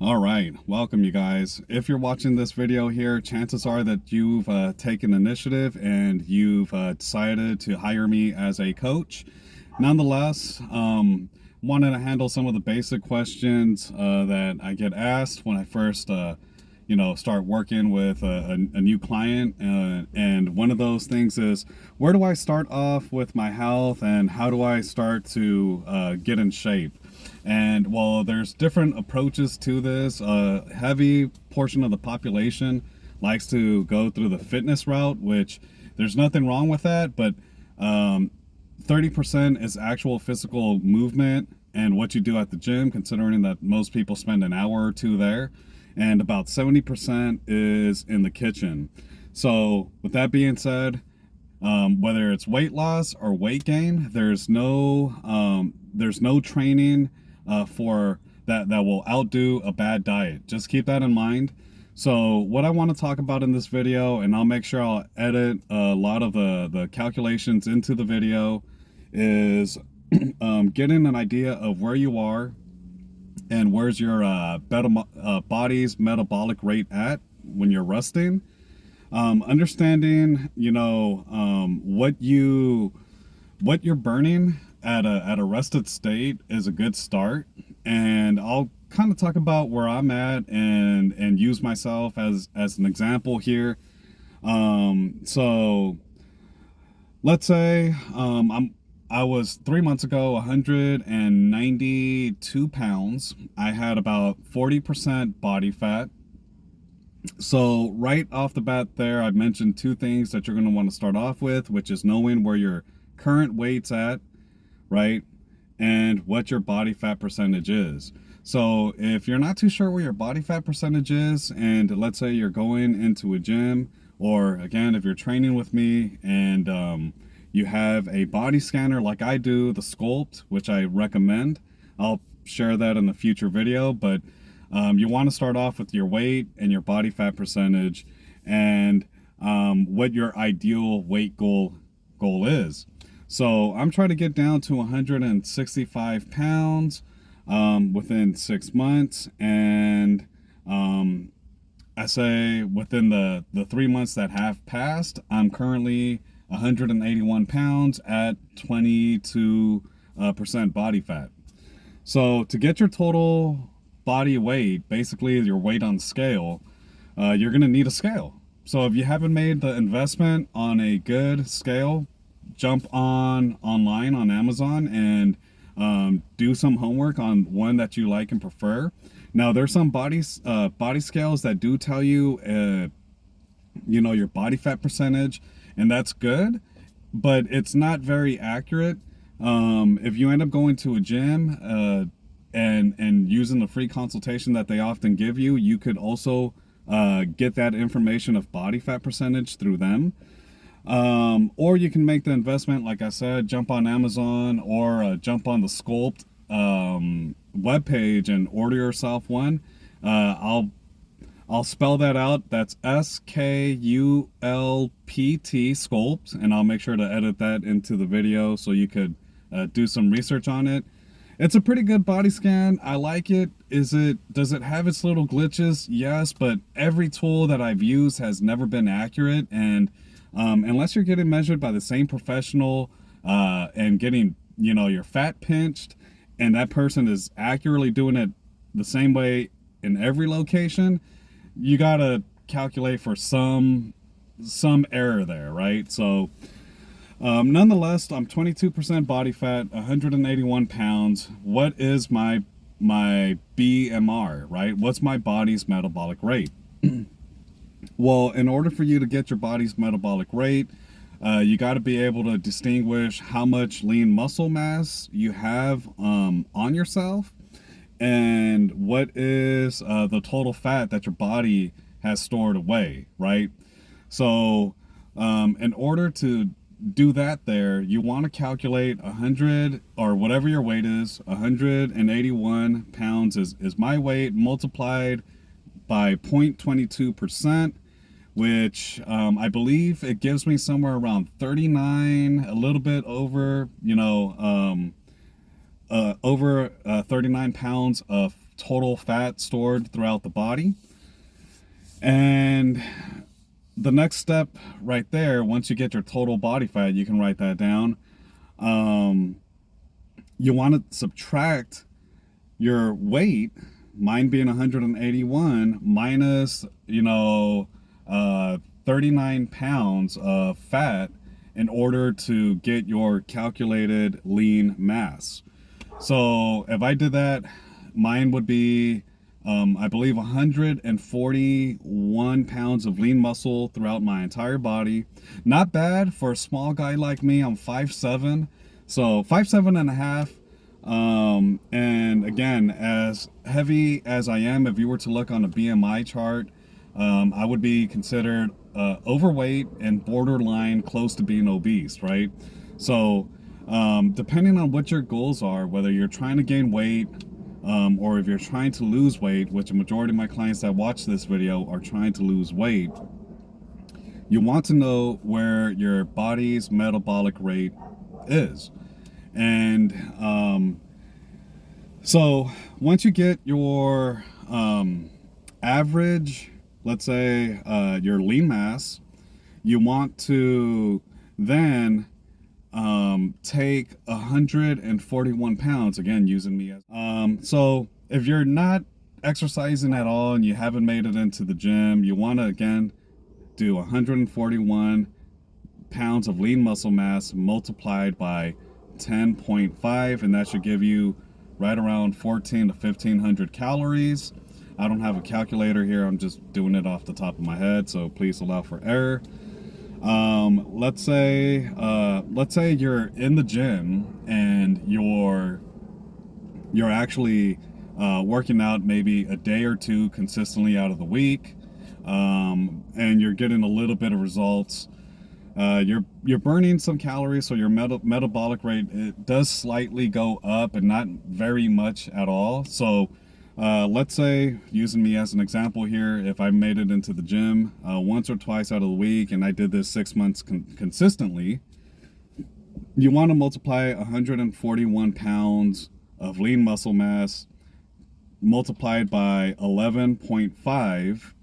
All right, welcome you guys. If you're watching this video here, chances are that you've taken initiative and you've decided to hire me as a coach. Nonetheless, wanted to handle some of the basic questions that I get asked when I first, start working with a new client. And one of those things is, where do I start off with my health and how do I start to get in shape? And while there's different approaches to this, a heavy portion of the population likes to go through the fitness route, which there's nothing wrong with that, but 30% is actual physical movement and what you do at the gym, considering that most people spend an hour or two there, and about 70% is in the kitchen. So with that being said, whether it's weight loss or weight gain, there's no training for that will outdo a bad diet. Just keep that in mind. So what I want to talk about in this video, and I'll make sure I'll edit a lot of the calculations into the video, is getting an idea of where you are and where's your body's metabolic rate at when you're resting. Understanding, what you're burning at a rested state is a good start. And I'll kind of talk about where I'm at and use myself as an example here. So let's say I was 3 months ago 192 pounds. I had about 40% body fat. So right off the bat there, I've mentioned two things that you're going to want to start off with, which is knowing where your current weight's at, right? And what your body fat percentage is. So if you're not too sure where your body fat percentage is, and let's say you're going into a gym, or again, if you're training with me and you have a body scanner like I do, the Skulpt, which I recommend, I'll share that in a future video, but you want to start off with your weight and your body fat percentage and what your ideal weight goal is. So I'm trying to get down to 165 pounds within 6 months. And I say within the 3 months that have passed, I'm currently 181 pounds at 22% body fat. So to get your total body weight, basically your weight on scale, you're going to need a scale. So if you haven't made the investment on a good scale, jump online on Amazon and do some homework on one that you like and prefer. Now there's some body scales that do tell you your body fat percentage, and that's good, but it's not very accurate. If you end up going to a gym and using the free consultation that they often give you, you could also get that information of body fat percentage through them. Or you can make the investment, like I said, jump on Amazon or jump on the Skulpt webpage and order yourself one. I'll spell that out. That's SKULPT, Skulpt, and I'll make sure to edit that into the video so you could do some research on it. It's a pretty good body scan. I like it. Does it have its little glitches? Yes, but every tool that I've used has never been accurate, and unless you're getting measured by the same professional and getting your fat pinched, and that person is accurately doing it the same way in every location, you gotta calculate for some error there, right? So nonetheless, I'm 22% body fat, 181 pounds. What is my BMR, right? What's my body's metabolic rate? Well, in order for you to get your body's metabolic rate, you got to be able to distinguish how much lean muscle mass you have on yourself and what is the total fat that your body has stored away, right? So in order to do that there, you want to calculate 100, or whatever your weight is. 181 pounds is my weight, multiplied by 0.22%, which I believe it gives me somewhere around 39, a little bit over, over 39 pounds of total fat stored throughout the body. And the next step right there, once you get your total body fat, you can write that down. You want to subtract your weight, mine being 181, minus, 39 pounds of fat in order to get your calculated lean mass. So if I did that, mine would be, I believe, 141 pounds of lean muscle throughout my entire body. Not bad for a small guy like me. I'm 5'7", so 5'7" and a half. And again, as heavy as I am, if you were to look on a BMI chart, I would be considered overweight and borderline close to being obese, right? So depending on what your goals are, whether you're trying to gain weight, or if you're trying to lose weight, which a majority of my clients that watch this video are trying to lose weight, you want to know where your body's metabolic rate is. And so once you get your average, let's say your lean mass, you want to then take 141 pounds, again using me as so if you're not exercising at all and you haven't made it into the gym, you want to again do 141 pounds of lean muscle mass multiplied by 10.5, and that should give you right around 14 to 1500 calories. I don't have a calculator here, I'm just doing it off the top of my head, so please allow for error. Let's say you're in the gym and you're actually working out maybe a day or two consistently out of the week, and you're getting a little bit of results. You're burning some calories, so your metabolic rate, it does slightly go up, and not very much at all. So let's say, using me as an example here, if I made it into the gym once or twice out of the week, and I did this 6 months consistently, you want to multiply 141 pounds of lean muscle mass multiplied by 11.5,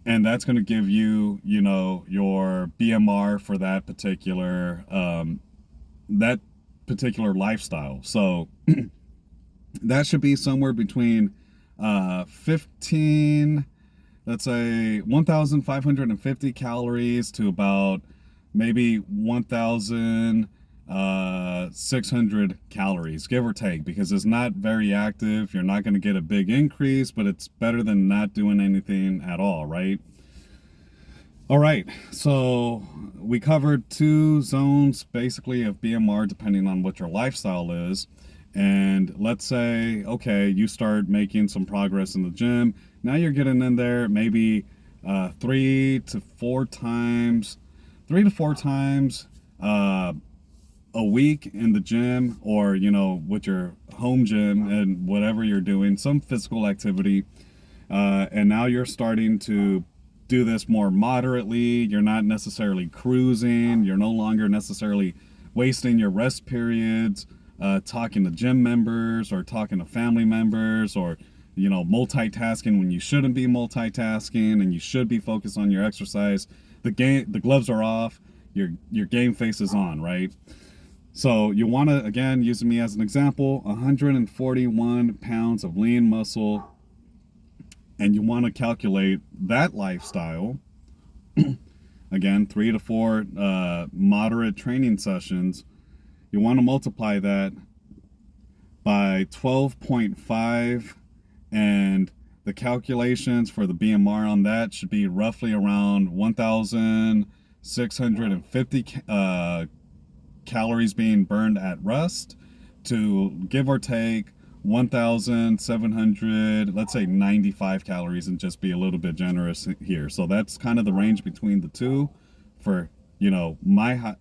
and that's going to give you, your BMR for that particular lifestyle. So that should be somewhere between 1,550 calories to about maybe 1,600 calories, give or take, because it's not very active. You're not going to get a big increase, but it's better than not doing anything at all, right? All right, so we covered 2 zones basically of BMR depending on what your lifestyle is. And let's say, okay, you start making some progress in the gym. Now you're getting in there maybe 3 to 4 times a week in the gym, or with your home gym and whatever you're doing, some physical activity. And now you're starting to do this more moderately. You're not necessarily cruising. You're no longer necessarily wasting your rest periods talking to gym members or talking to family members, or multitasking when you shouldn't be multitasking, and you should be focused on your exercise. The gloves are off, your game face is on, right? So you want to, again, using me as an example, 141 pounds of lean muscle, and you want to calculate that lifestyle. Again, 3 to 4 moderate training sessions. You want to multiply that by 12.5, and the calculations for the BMR on that should be roughly around 1,650 calories being burned at rest, to give or take 1,700, let's say 95 calories, and just be a little bit generous here. So that's kind of the range between the two for my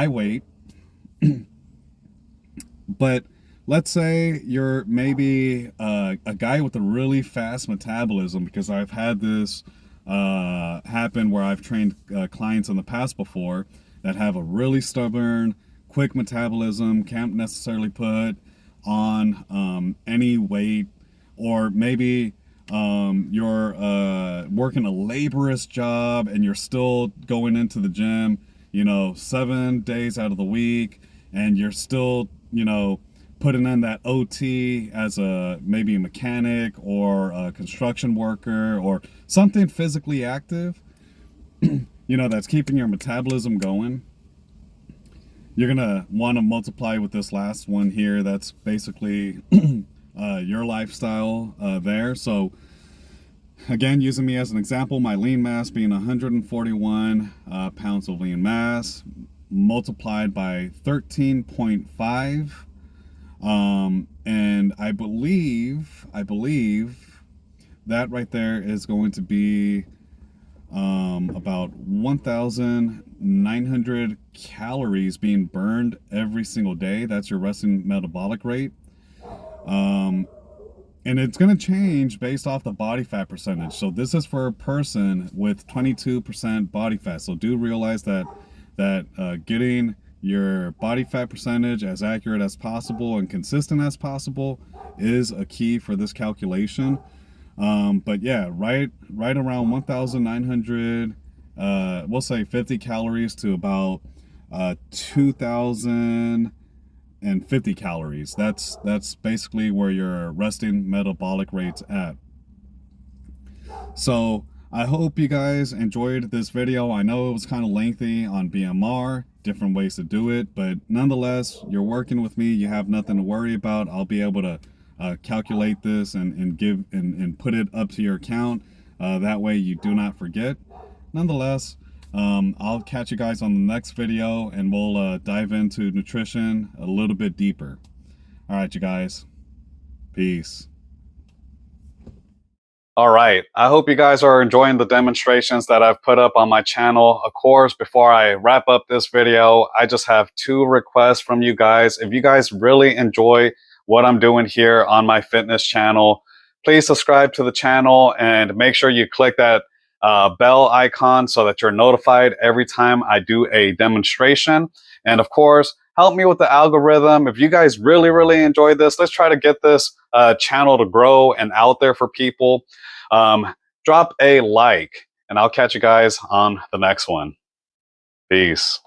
weight. But let's say you're maybe a guy with a really fast metabolism, because I've had this happen where I've trained clients in the past before that have a really stubborn, quick metabolism, can't necessarily put on any weight, or maybe you're working a laborious job and you're still going into the gym, 7 days out of the week, and you're still, putting in that OT as a maybe a mechanic or a construction worker or something physically active, that's keeping your metabolism going. You're gonna want to multiply with this last one here. That's basically your lifestyle there. So again, using me as an example, my lean mass being 141 pounds of lean mass multiplied by 13.5. And I believe that right there is going to be about 1,900 calories being burned every single day. That's your resting metabolic rate. And it's going to change based off the body fat percentage. So this is for a person with 22% body fat. So do realize that getting your body fat percentage as accurate as possible and consistent as possible is a key for this calculation. But yeah, right around 1,900, we'll say 50 calories to about 2,050 calories. That's basically where your resting metabolic rate's at. So I hope you guys enjoyed this video. I know it was kind of lengthy on BMR, different ways to do it, but nonetheless, you're working with me. You have nothing to worry about. I'll be able to calculate this and give and put it up to your account. That way you do not forget. Nonetheless, I'll catch you guys on the next video, and we'll dive into nutrition a little bit deeper. All right, you guys. Peace. All right. I hope you guys are enjoying the demonstrations that I've put up on my channel. Of course, before I wrap up this video, I just have 2 requests from you guys. If you guys really enjoy what I'm doing here on my fitness channel, please subscribe to the channel and make sure you click that bell icon so that you're notified every time I do a demonstration. And of course, help me with the algorithm. If you guys really, really enjoy this, let's try to get this channel to grow and out there for people. Drop a like, and I'll catch you guys on the next one. Peace.